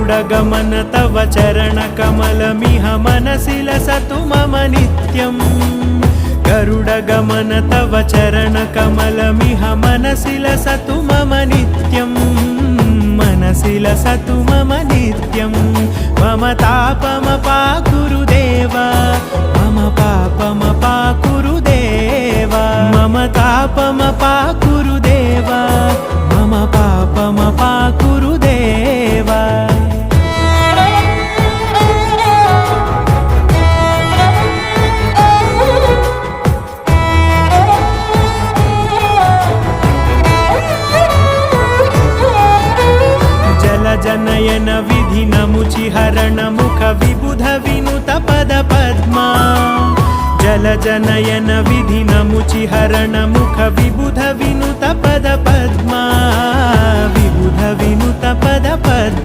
गरुडगमन तव चरणकमलमिह मनसि लसतु मम नित्यम् गरुडगमन तव चरणकमलमिह मनसि लसतु मम नित्यम् मनसि लसतु मम नित्यम् मम तापमपाकुरु देव मम पापमपाकुरु देव मम तापमपाकुरु देव मम पापमपाकुरु देव जनयन विधिनमुचिहरण मुख विबुध विनुत पद पद्मा जलजनयन विधिनमुचिहरण मुख विबुध विनुत पद पद्मा विबुध विनुत पद पद्मा